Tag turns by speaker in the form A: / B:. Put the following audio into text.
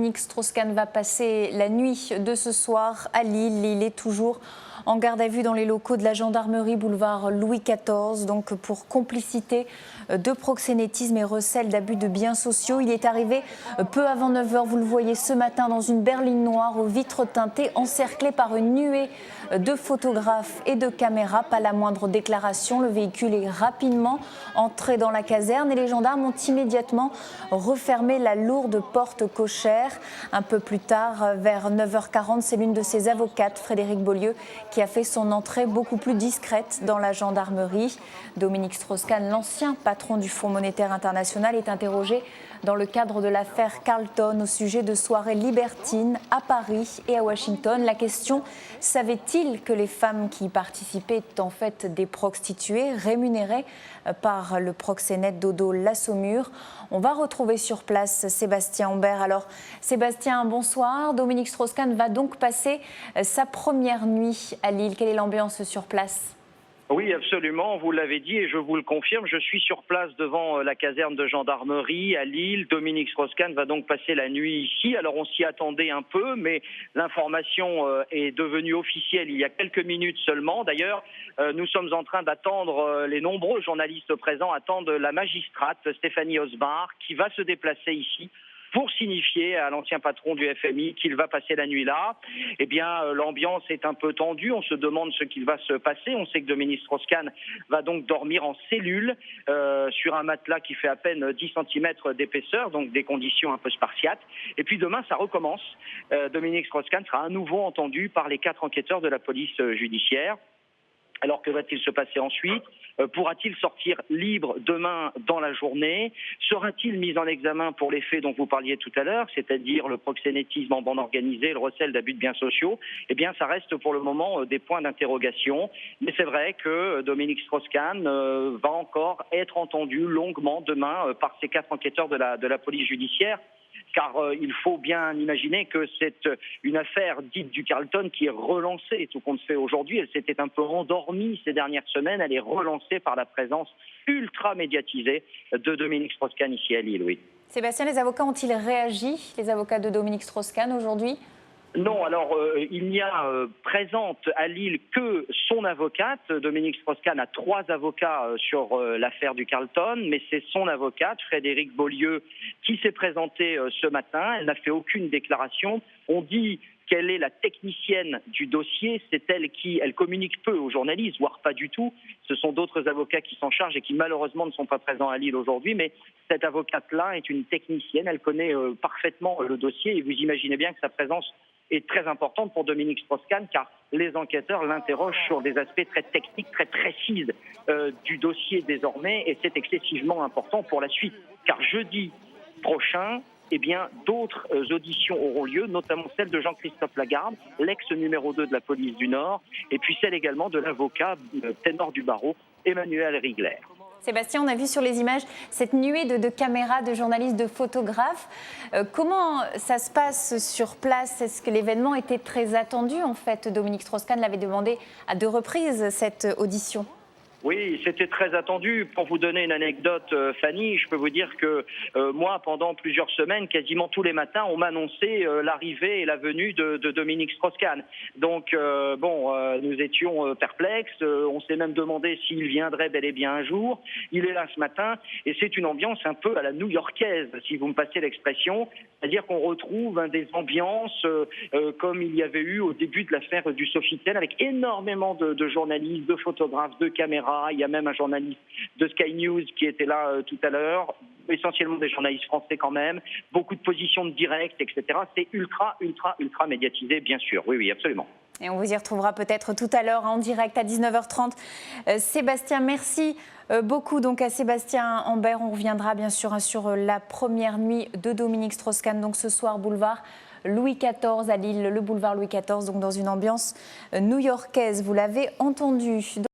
A: Dominique Strauss-Kahn va passer la nuit de ce soir à Lille. Il est toujours en garde à vue dans les locaux de la gendarmerie boulevard Louis XIV, donc pour complicité de proxénétisme et recel d'abus de biens sociaux. Il est arrivé peu avant 9 h, vous le voyez ce matin, dans une berline noire aux vitres teintées, encerclé par une nuée de photographes et de caméras. Pas la moindre déclaration, le véhicule est rapidement entré dans la caserne et les gendarmes ont immédiatement refermé la lourde porte cochère. Un peu plus tard, vers 9 h 40, c'est l'une de ses avocates, Frédérique Beaulieu, qui a fait son entrée beaucoup plus discrète dans la gendarmerie. Dominique Strauss-Kahn, l'ancien patron du Fonds monétaire international, est interrogé dans le cadre de l'affaire Carlton au sujet de soirées libertines à Paris et à Washington. La question, savait-il que les femmes qui y participaient étaient en fait des prostituées rémunérées par le proxénète Dodo Lassaumur? On va retrouver sur place Sébastien Ambert. Alors Sébastien, bonsoir. Dominique Strauss-Kahn va donc passer sa première nuit à Lille. Quelle est l'ambiance sur place ?
B: Oui, absolument, vous l'avez dit et je vous le confirme, je suis sur place devant la caserne de gendarmerie à Lille. Dominique Strauss-Kahn va donc passer la nuit ici. Alors on s'y attendait un peu, mais l'information est devenue officielle il y a quelques minutes seulement. D'ailleurs, nous sommes en train d'attendre, les nombreux journalistes présents attendent la magistrate Stéphanie Osbar qui va se déplacer ici pour signifier à l'ancien patron du FMI qu'il va passer la nuit là. Eh bien, l'ambiance est un peu tendue. On se demande ce qu'il va se passer. On sait que Dominique Strauss-Kahn va donc dormir en cellule sur un matelas qui fait à peine 10 cm d'épaisseur, donc des conditions un peu spartiates. Et puis demain, ça recommence. Dominique Strauss-Kahn sera à nouveau entendu par les 4 enquêteurs de la police judiciaire. Alors que va-t-il se passer ensuite ? Pourra-t-il sortir libre demain dans la journée ? Sera-t-il mis en examen pour les faits dont vous parliez tout à l'heure, c'est-à-dire le proxénétisme en bande organisée, le recel d'abus de biens sociaux ? Eh bien, ça reste pour le moment des points d'interrogation. Mais c'est vrai que Dominique Strauss-Kahn va encore être entendu longuement demain par ces 4 enquêteurs de la police judiciaire. Car il faut bien imaginer que c'est une affaire dite du Carlton qui est relancée, tout compte fait aujourd'hui. Elle s'était un peu endormie ces dernières semaines. Elle est relancée par la présence ultra médiatisée de Dominique Strauss-Kahn ici à Lille, oui.
A: Sébastien, les avocats ont-ils réagi, les avocats de Dominique Strauss-Kahn aujourd'hui ?
B: Non, alors il n'y a présente à Lille que son avocate. Dominique Strauss-Kahn a 3 avocats sur l'affaire du Carlton, mais c'est son avocate, Frédérique Beaulieu, qui s'est présentée ce matin. Elle n'a fait aucune déclaration. On dit qu'elle est la technicienne du dossier, c'est elle communique peu aux journalistes, voire pas du tout. Ce sont d'autres avocats qui s'en chargent et qui malheureusement ne sont pas présents à Lille aujourd'hui, mais cette avocate-là est une technicienne, elle connaît parfaitement le dossier et vous imaginez bien que sa présence est très importante pour Dominique Strauss-Kahn car les enquêteurs l'interrogent sur des aspects très techniques, très précis du dossier désormais et c'est excessivement important pour la suite. Car jeudi prochain, eh bien, d'autres auditions auront lieu, notamment celle de Jean-Christophe Lagarde, l'ex-numéro 2 de la police du Nord, et puis celle également de l'avocat ténor du barreau, Emmanuel Rigler.
A: Sébastien, on a vu sur les images cette nuée de caméras, de journalistes, de photographes. Comment ça se passe sur place ? Est-ce que l'événement était très attendu en fait ? Dominique Strauss-Kahn l'avait demandé à 2 reprises, cette audition.
B: Oui, c'était très attendu. Pour vous donner une anecdote, Fanny, je peux vous dire que moi, pendant plusieurs semaines, quasiment tous les matins, on m'annonçait l'arrivée et la venue de Dominique Strauss-Kahn. Donc, nous étions perplexes. On s'est même demandé s'il viendrait bel et bien un jour. Il est là ce matin et c'est une ambiance un peu à la new-yorkaise, si vous me passez l'expression. C'est-à-dire qu'on retrouve des ambiances comme il y avait eu au début de l'affaire du Sofitel, avec énormément de journalistes, de photographes, de caméras. Il y a même un journaliste de Sky News qui était là tout à l'heure, essentiellement des journalistes français quand même, beaucoup de positions de direct, etc. C'est ultra médiatisé, bien sûr. Oui, oui, absolument.
A: Et on vous y retrouvera peut-être tout à l'heure en direct à 19 h 30. Sébastien, merci beaucoup donc à Sébastien Ambert. On reviendra bien sûr sur la première nuit de Dominique Strauss-Kahn, donc ce soir boulevard Louis XIV à Lille, le boulevard Louis XIV, donc dans une ambiance new-yorkaise, vous l'avez entendu.